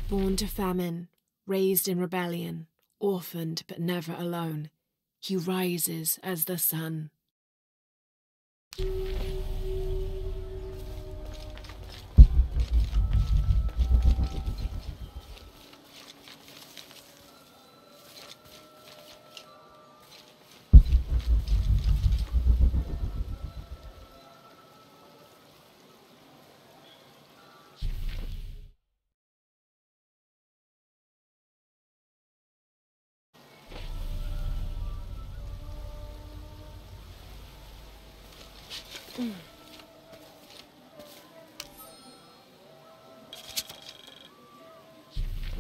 Born to famine, raised in rebellion, orphaned but never alone, he rises as the sun. Mm.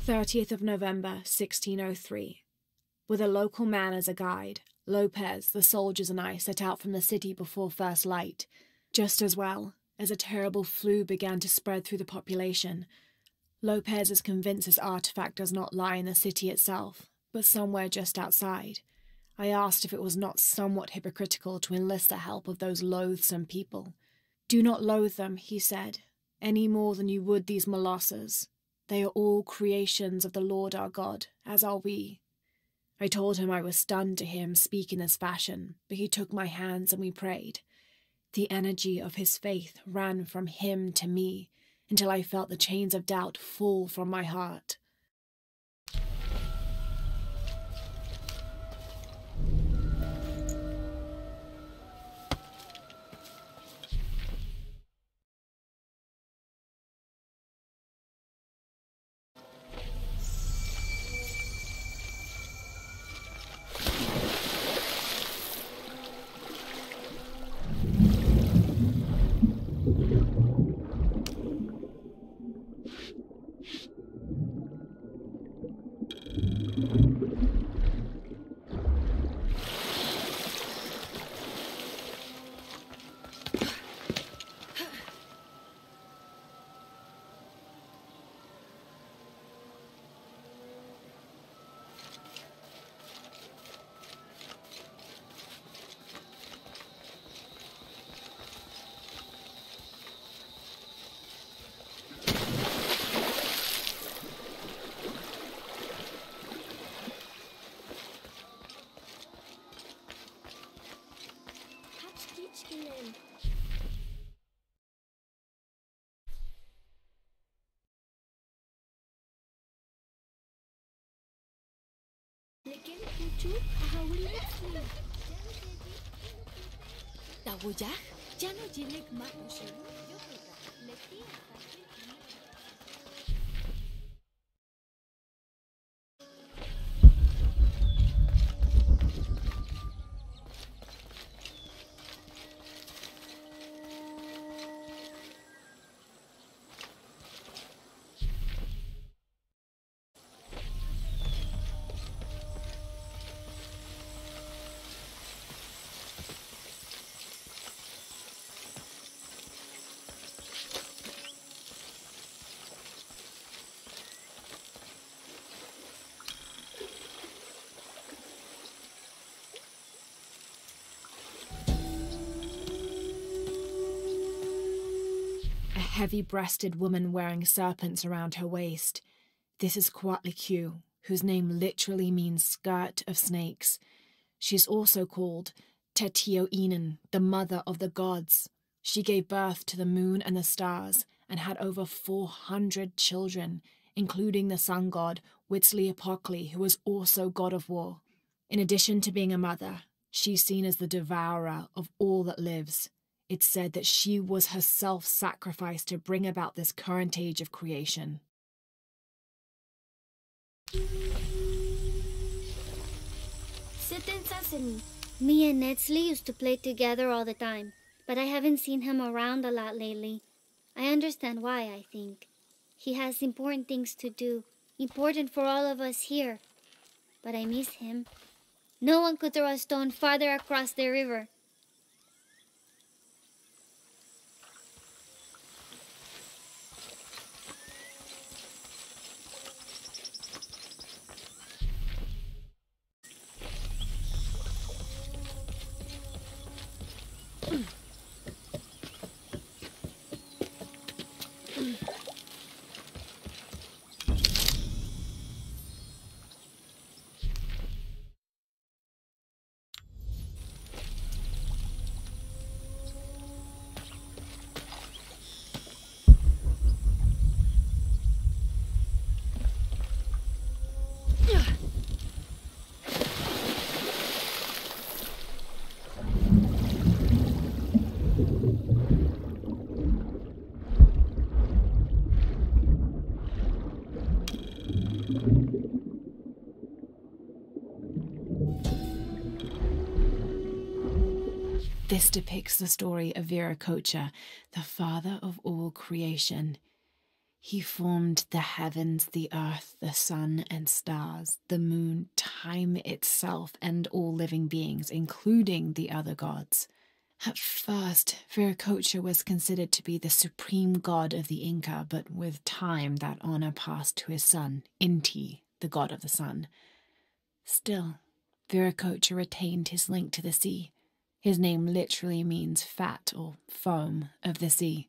30th of November, 1603. With a local man as a guide, Lopez, the soldiers and I set out from the city before first light. Just as well, as a terrible flu began to spread through the population. Lopez is convinced his artifact does not lie in the city itself, but somewhere just outside. I asked if it was not somewhat hypocritical to enlist the help of those loathsome people. Do not loathe them, he said, any more than you would these molosses. They are all creations of the Lord our God, as are we. I told him I was stunned to hear him speak in this fashion, but he took my hands and we prayed. The energy of his faith ran from him to me, until I felt the chains of doubt fall from my heart. A heavy-breasted woman wearing serpents around her waist. This is Coatlicue, whose name literally means skirt of snakes. She is also called Tetioinen, the mother of the gods. She gave birth to the moon and the stars and had over 400 children, including the sun god Huitzilopochtli, who was also god of war. In addition to being a mother, she's seen as the devourer of all that lives. It's said that she was herself sacrificed to bring about this current age of creation. Sitten Sasami. Me and Netsley used to play together all the time, but I haven't seen him around a lot lately. I understand why, I think. He has important things to do, important for all of us here. But I miss him. No one could throw a stone farther across the river. This depicts the story of Viracocha, the father of all creation. He formed the heavens, the earth, the sun and stars, the moon, time itself, and all living beings, including the other gods. At first, Viracocha was considered to be the supreme god of the Inca, but with time that honor passed to his son, Inti, the god of the sun. Still, Viracocha retained his link to the sea. His name literally means fat or foam of the sea.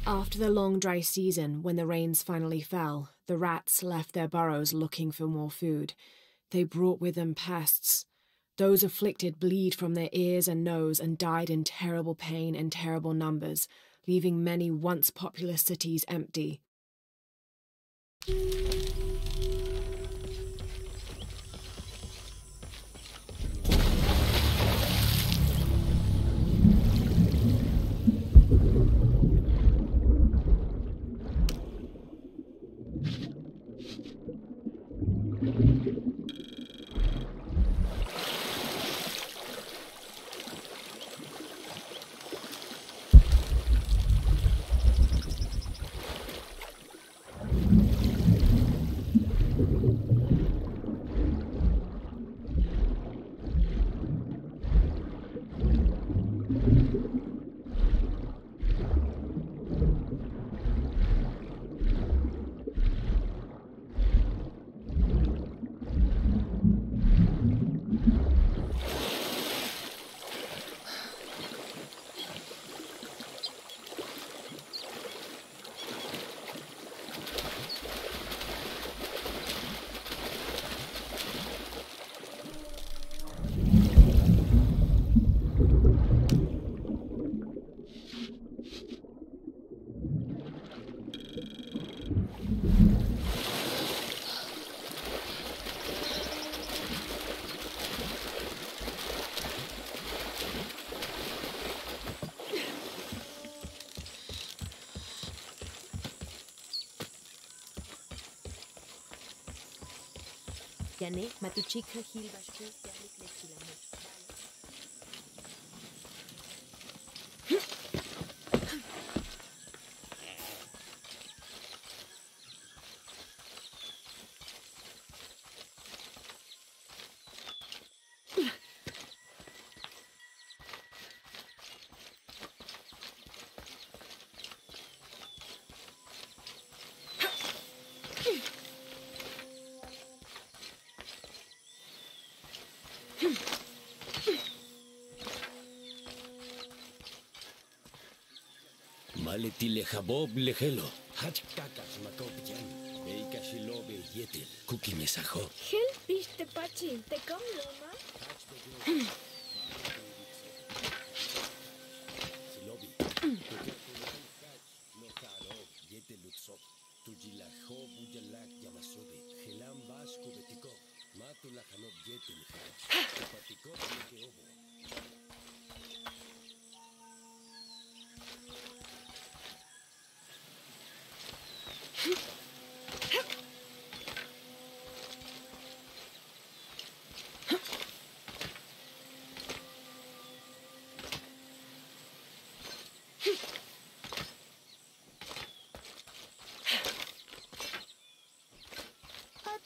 After the long dry season, when the rains finally fell, the rats left their burrows looking for more food. They brought with them pests. Those afflicted bleed from their ears and nose and died in terrible pain and terrible numbers, leaving many once populous cities empty. Yane, matuchika hilbashu, yanik lechilamu. Maletile jabob lejelo. Hachkakas makopjan. Beika shilobe yetel. Kuki mesajo. Hel biste pachi, te como, ma? Silobi. No karo yetel utsop. Tujilajo bujalak yamasobe. Helam vasco betiko. Matula janob yetel. Patiko que obo.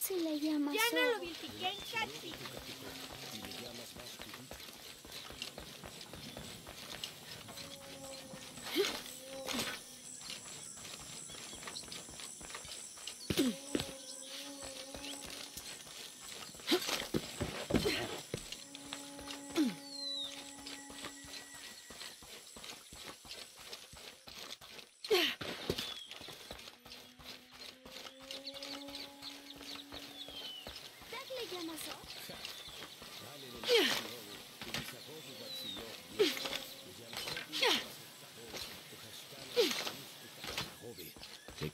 Si le llamas Ya no lo vitiqué en Catsi.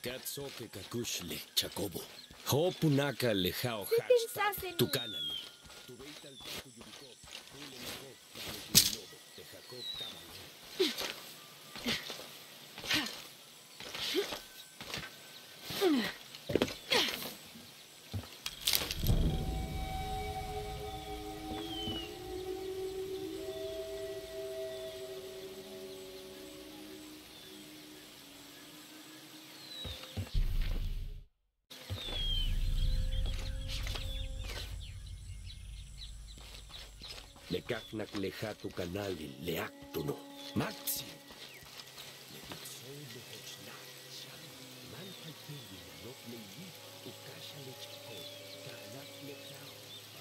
Katsoke kakushle chakobo. Hopunaka lejao hashtag. Tukanale. Tuveita el taku yuriko. Hule mako. Kame lobo. De Jacob Tabalo. Le kaknak lejatu kanali leaktuno. Maxi. Le bitsoi le hochnacha. Mantal pili not le yi. Ukasha le chiko. Kanak le tau.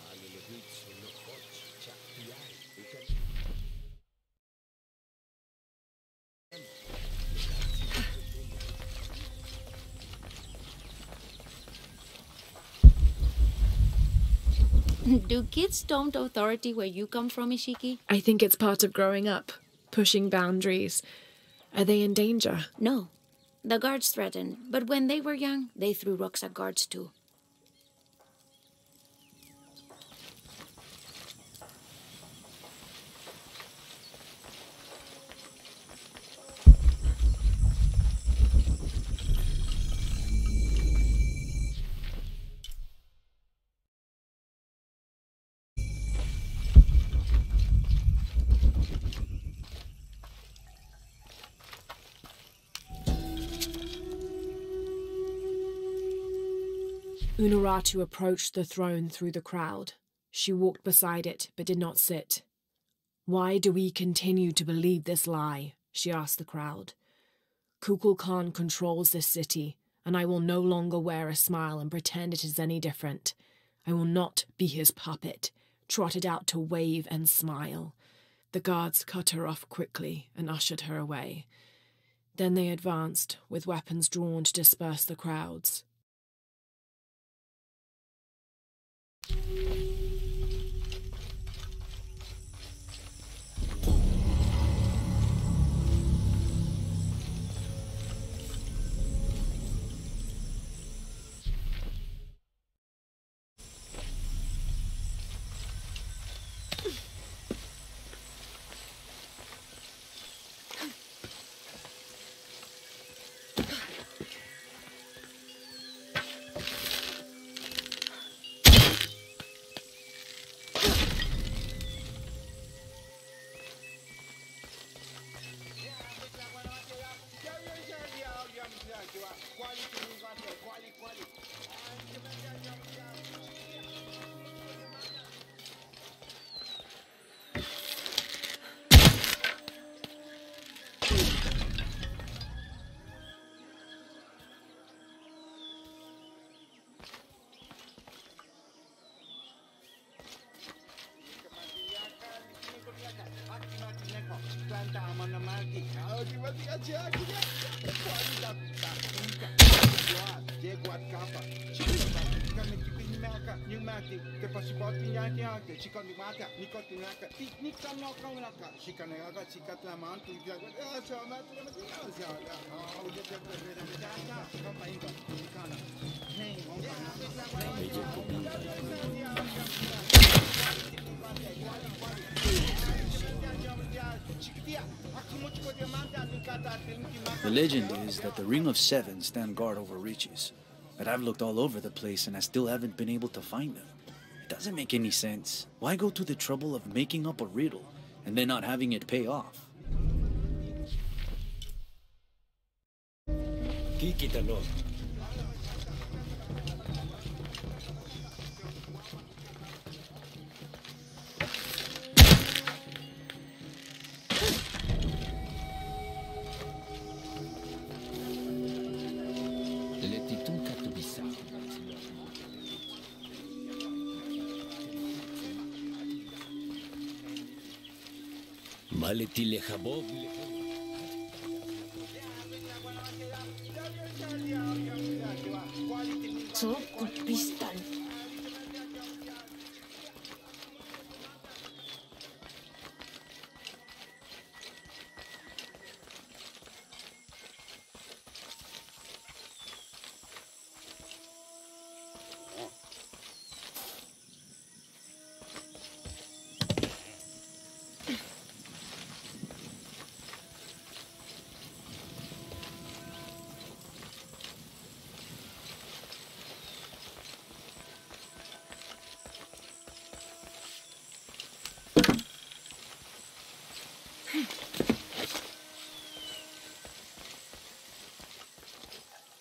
Ale le bitso no hoch. Chaktiai. Do kids stomp authority where you come from, Ishiki? I think it's part of growing up, pushing boundaries. Are they in danger? No. The guards threatened, but when they were young, they threw rocks at guards too. Unuratu approached the throne through the crowd. She walked beside it, but did not sit. "Why do we continue to believe this lie?" she asked the crowd. "Kukulkan controls this city, and I will no longer wear a smile and pretend it is any different. I will not be his puppet, trotted out to wave and smile." The guards cut her off quickly and ushered her away. Then they advanced, with weapons drawn to disperse the crowds. The legend is that the Ring of Seven stand guard over riches, but I've looked all over the place and I still haven't been able to find them. It doesn't make any sense. Why go to the trouble of making up a riddle and then not having it pay off? Kikitano. Maletile Jabob. So, Conquistador.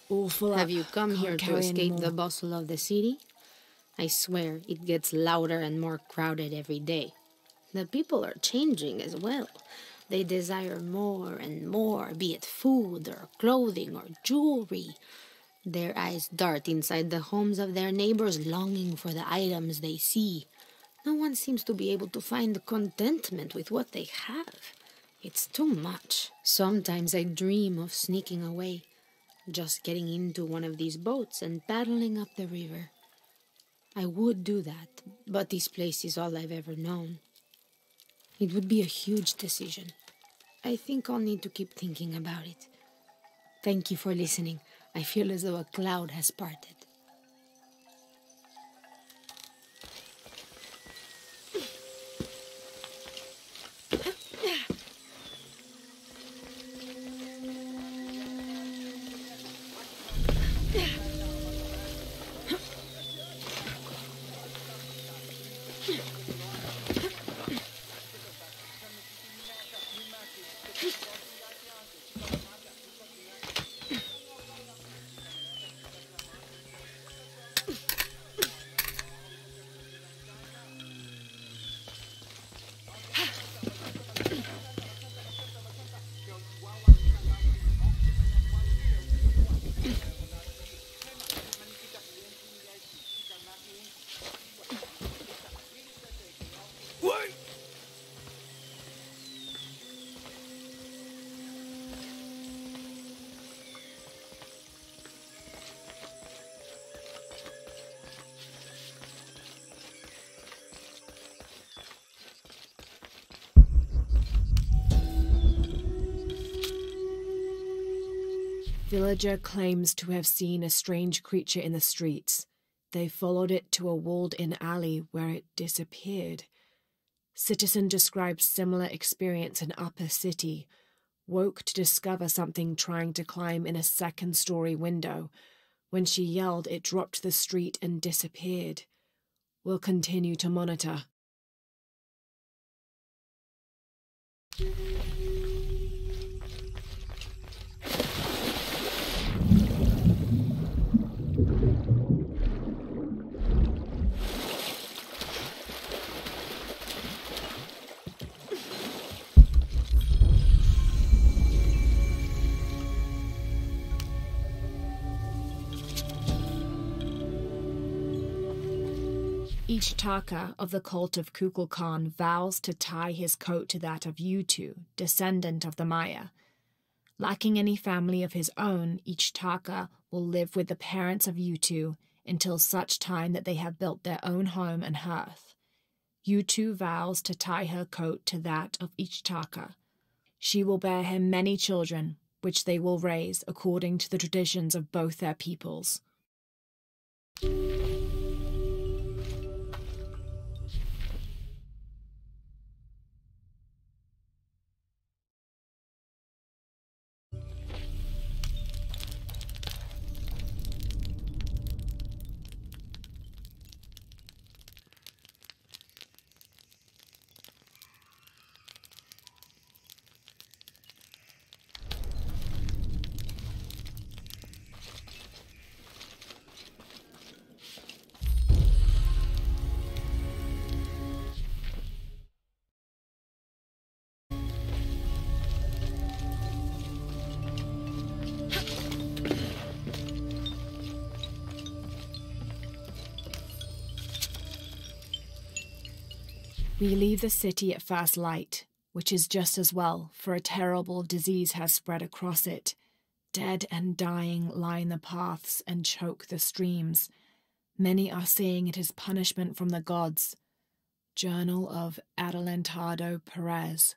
Awful. Have you come here to carry escape the anymore. bustle of the city? I swear, it gets louder and more crowded every day. The people are changing as well. They desire more and more, be it food or clothing or jewelry. Their eyes dart inside the homes of their neighbors, longing for the items they see. No one seems to be able to find contentment with what they have. It's too much. Sometimes I dream of sneaking away, just getting into one of these boats and paddling up the river. I would do that, but this place is all I've ever known. It would be a huge decision. I think I'll need to keep thinking about it. Thank you for listening. I feel as though a cloud has parted. Villager claims to have seen a strange creature in the streets. They followed it to a walled-in alley where it disappeared. Citizen describes similar experience in Upper City. Woke to discover something trying to climb in a second-story window. When she yelled, it dropped to the street and disappeared. We'll continue to monitor. Each Taka of the cult of Kukulkan vows to tie his coat to that of Yutu, descendant of the Maya. Lacking any family of his own, each Taka will live with the parents of Yutu until such time that they have built their own home and hearth. Yutu vows to tie her coat to that of each Taka. She will bear him many children, which they will raise according to the traditions of both their peoples. We leave the city at first light, which is just as well, for a terrible disease has spread across it. Dead and dying line the paths and choke the streams. Many are saying it is punishment from the gods. Journal of Adelantado Perez.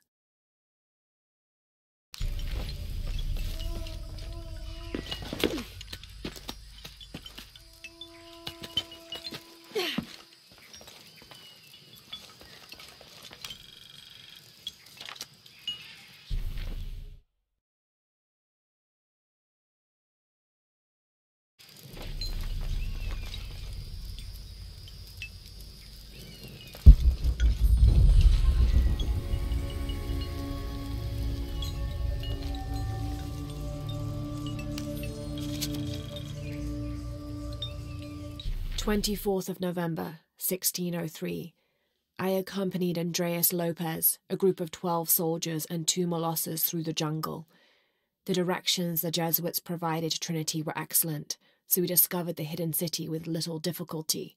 24th of November, 1603. I accompanied Andreas Lopez, a group of 12 soldiers and 2 Molosses through the jungle. The directions the Jesuits provided Trinity were excellent, so we discovered the hidden city with little difficulty.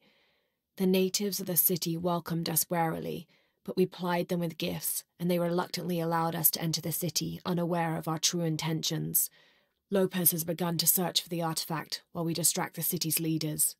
The natives of the city welcomed us warily, but we plied them with gifts, and they reluctantly allowed us to enter the city, unaware of our true intentions. Lopez has begun to search for the artifact while we distract the city's leaders.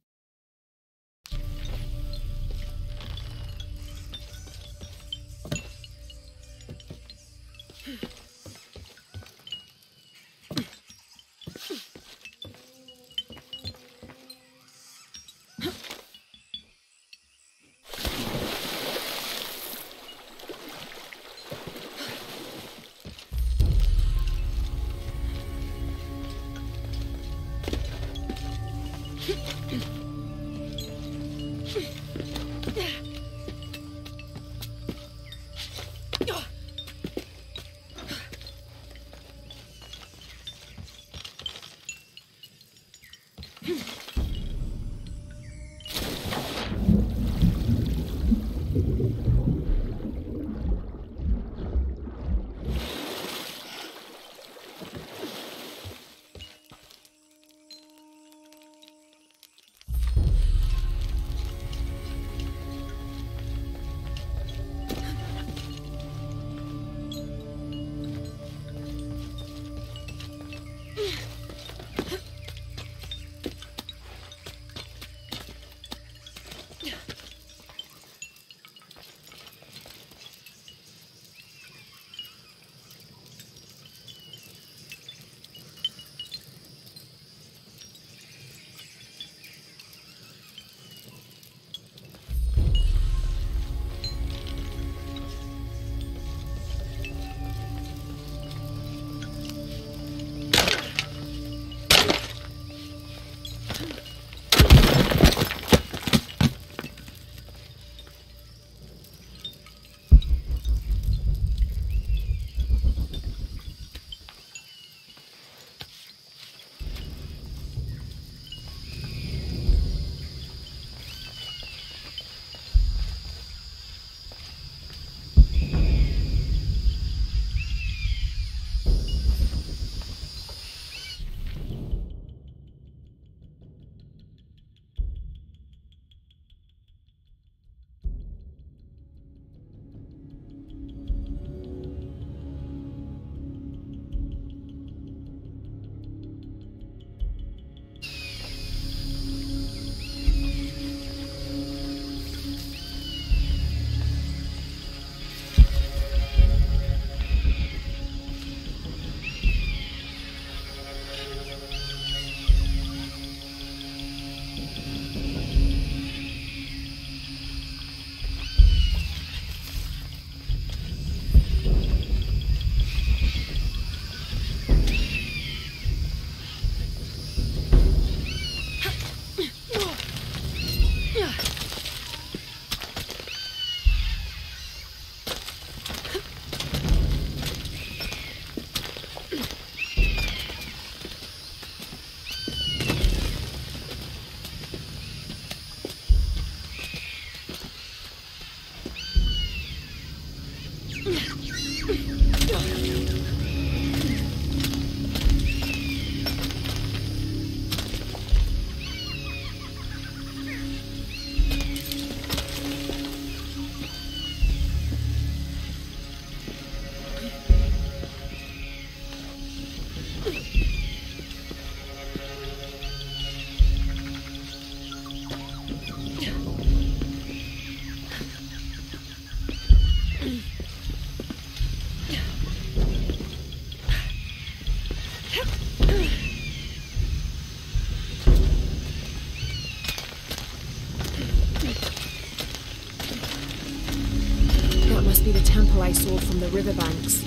Be the temple I saw from the riverbanks.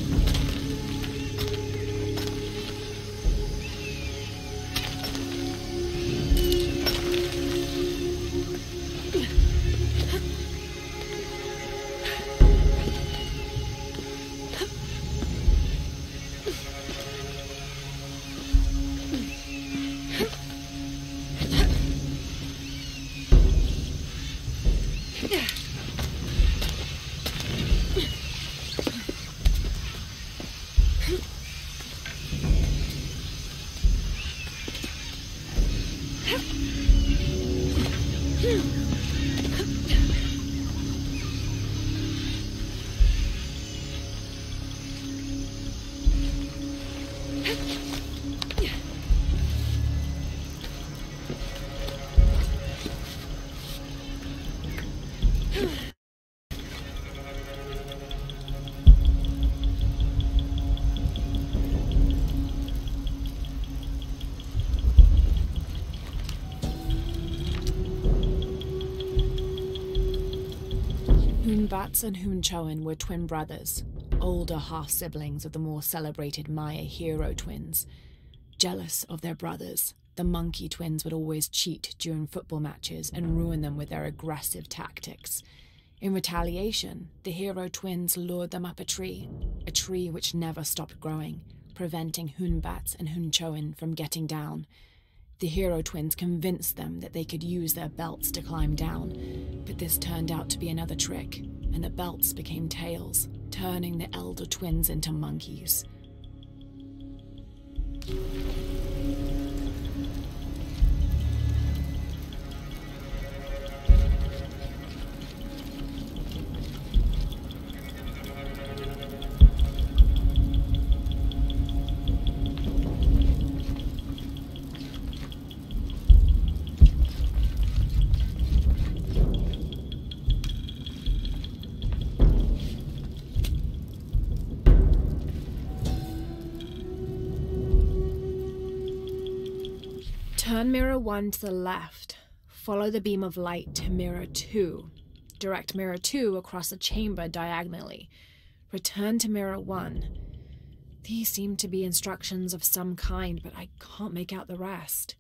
Hunbats and Hunchoen were twin brothers, older half-siblings of the more celebrated Maya hero twins. Jealous of their brothers, the monkey twins would always cheat during football matches and ruin them with their aggressive tactics. In retaliation, the hero twins lured them up a tree which never stopped growing, preventing Hunbats and Hunchoen from getting down. The hero twins convinced them that they could use their belts to climb down, but this turned out to be another trick, and the belts became tails, turning the elder twins into monkeys. Turn mirror 1 to the left. Follow the beam of light to mirror 2. Direct mirror 2 across the chamber diagonally. Return to mirror 1. These seem to be instructions of some kind, but I can't make out the rest.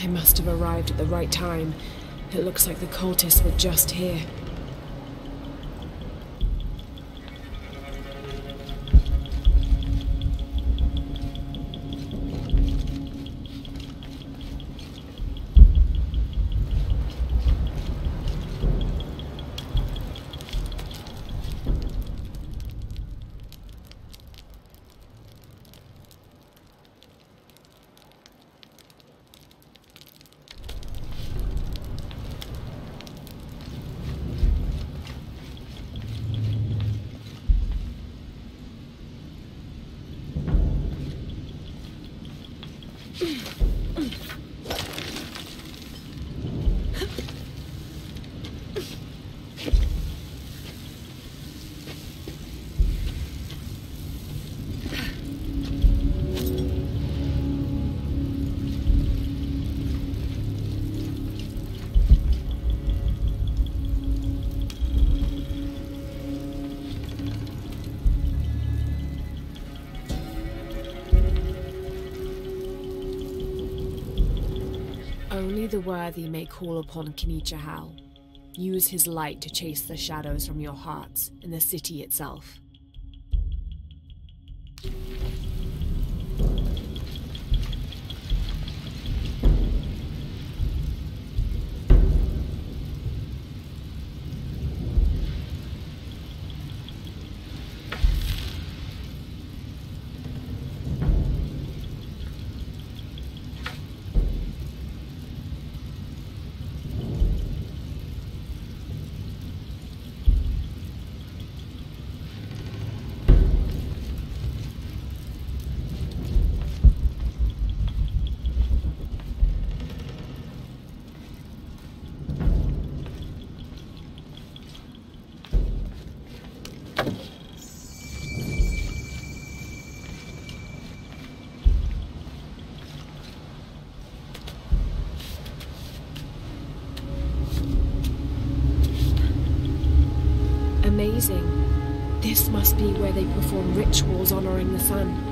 I must have arrived at the right time. It looks like the cultists were just here. Only the worthy may call upon Kinichahal. Use his light to chase the shadows from your hearts in the city itself. Amazing. This must be where they perform rituals honoring the sun.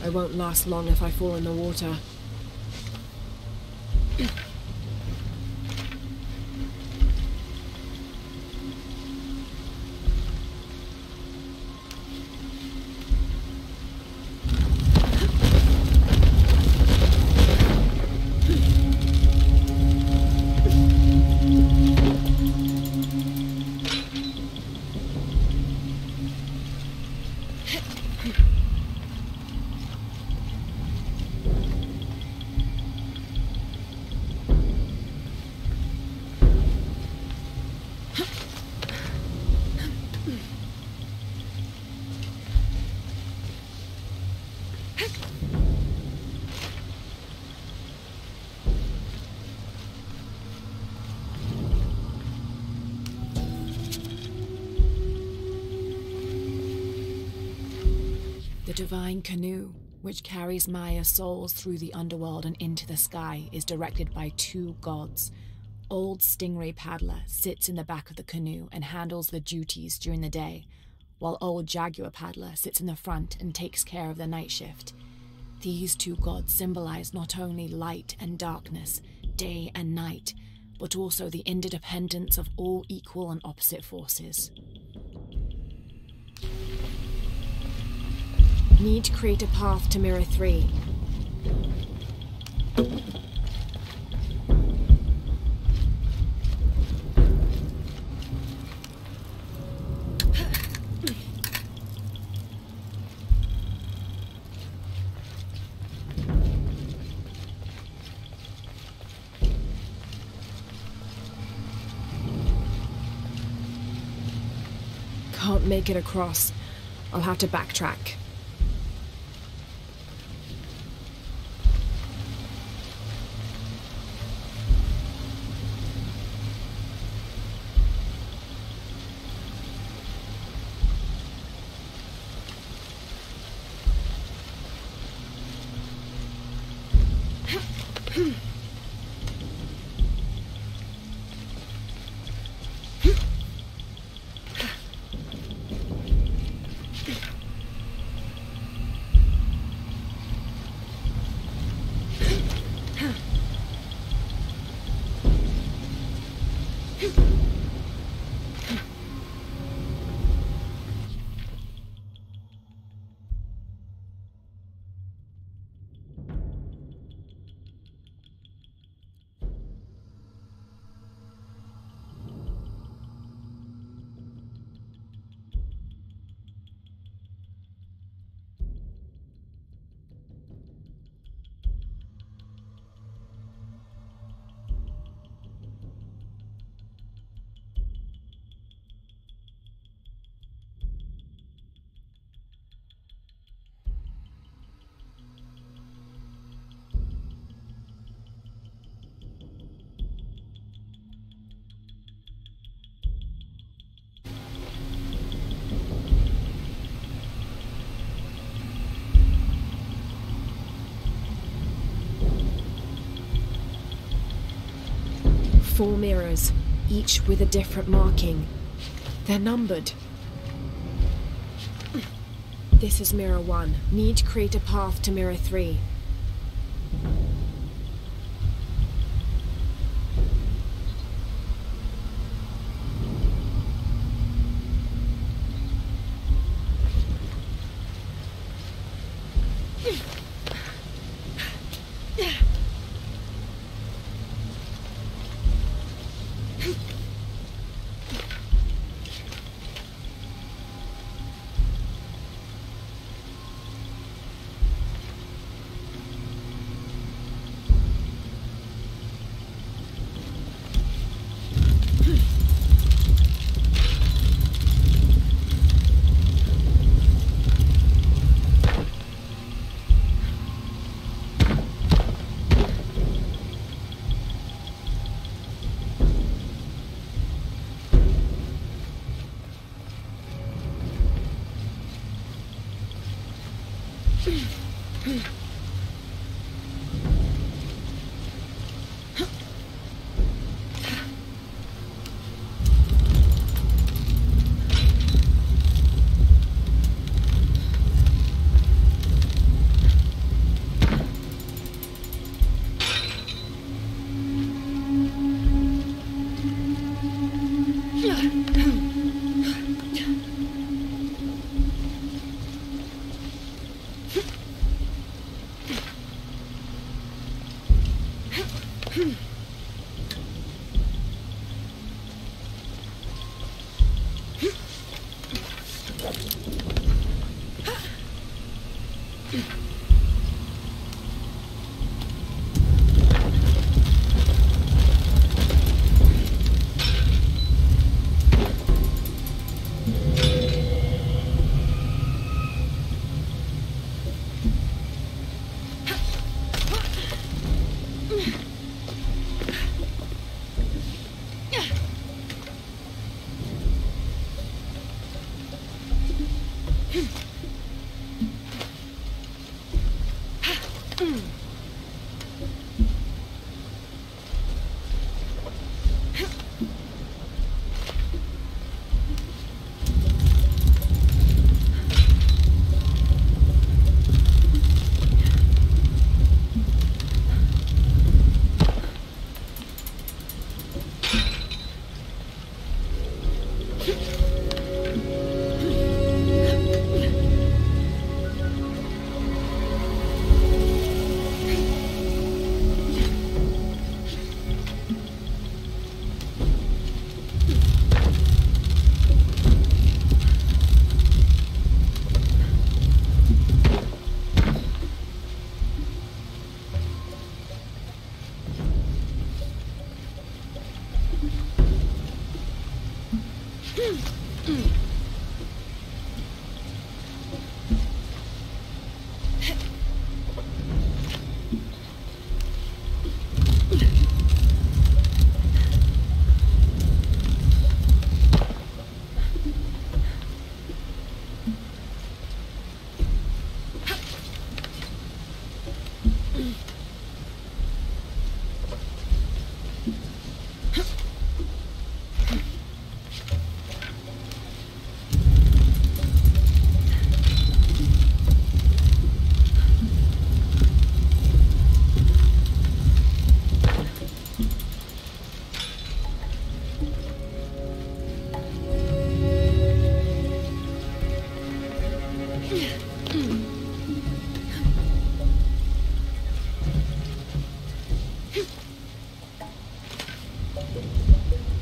I won't last long if I fall in the water. The divine canoe, which carries Maya's souls through the underworld and into the sky, is directed by two gods. Old Stingray Paddler sits in the back of the canoe and handles the duties during the day, while Old Jaguar Paddler sits in the front and takes care of the night shift. These two gods symbolize not only light and darkness, day and night, but also the interdependence of all equal and opposite forces. Need to create a path to Mirror 3. Can't make it across. I'll have to backtrack. Four mirrors, each with a different marking. They're numbered. This is Mirror 1. Need to create a path to Mirror 3.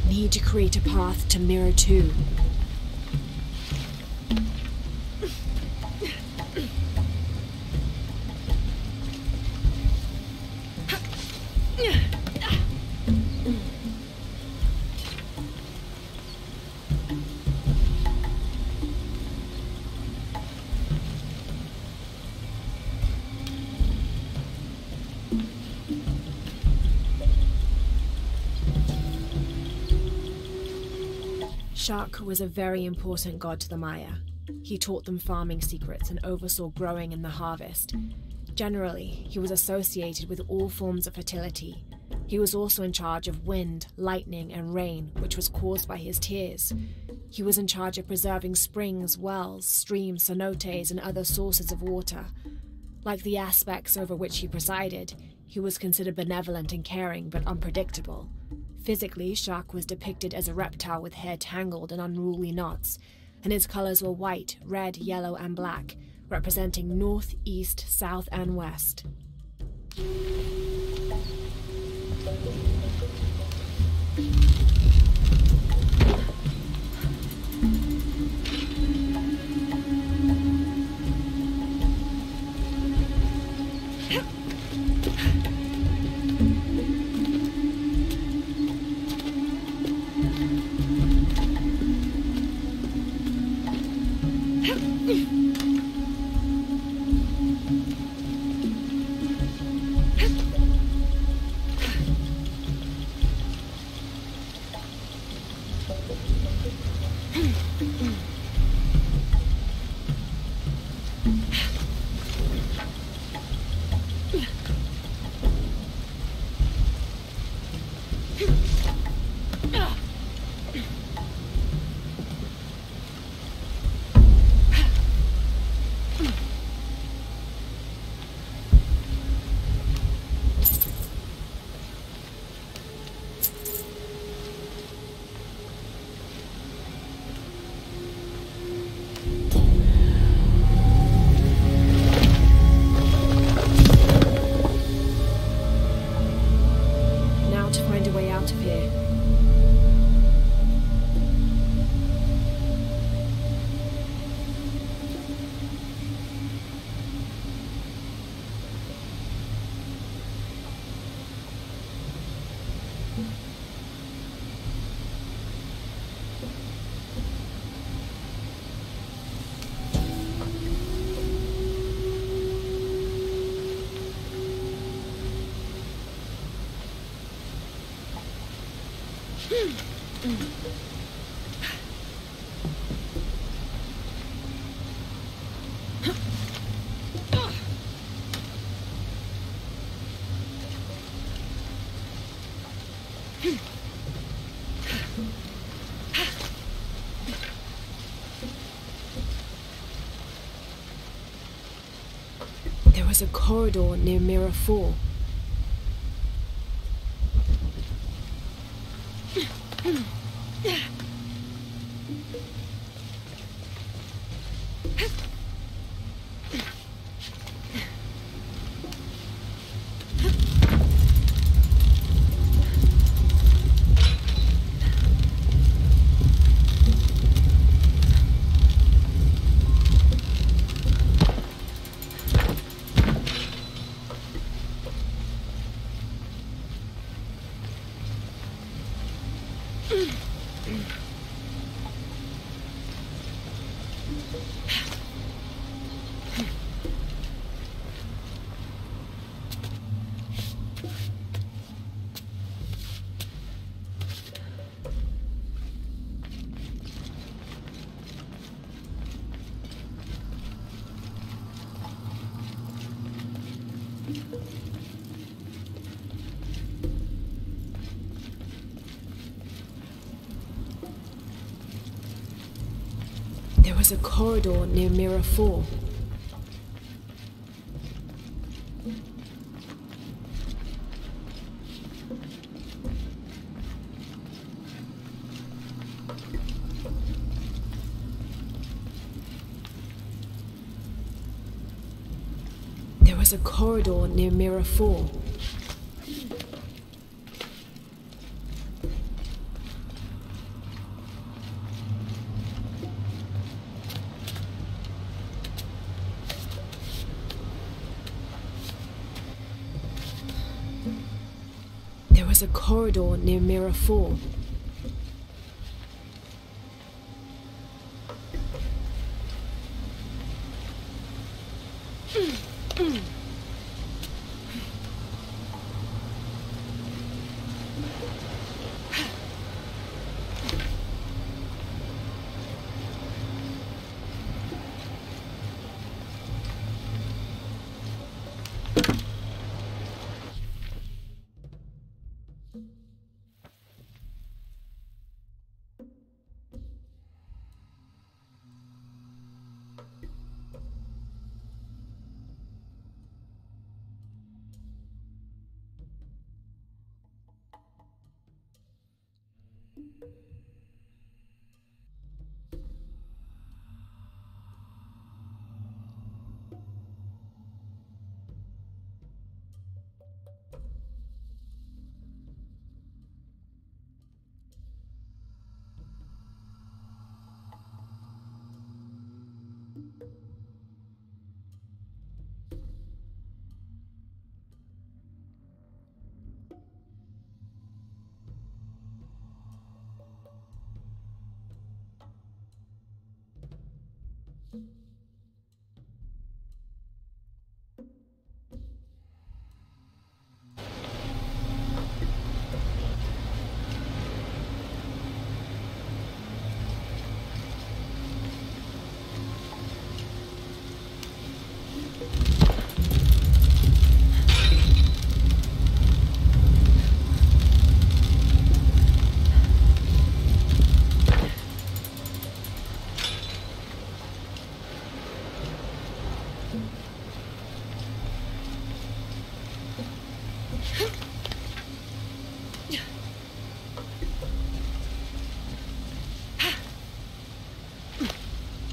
Need to create a path to Mirror 2. Shak was a very important god to the Maya. He taught them farming secrets and oversaw growing and the harvest. Generally, he was associated with all forms of fertility. He was also in charge of wind, lightning, and rain, which was caused by his tears. He was in charge of preserving springs, wells, streams, cenotes, and other sources of water. Like the aspects over which he presided, he was considered benevolent and caring, but unpredictable. Physically, Shak was depicted as a reptile with hair tangled in unruly knots, and his colors were white, red, yellow, and black, representing north, east, south, and west. was a corridor near Mirror 4. There was a corridor near Mirror 4. There was a corridor near Mirror 4. There was a corridor near Mirror 4.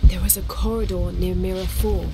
There was a corridor near Mirror 4.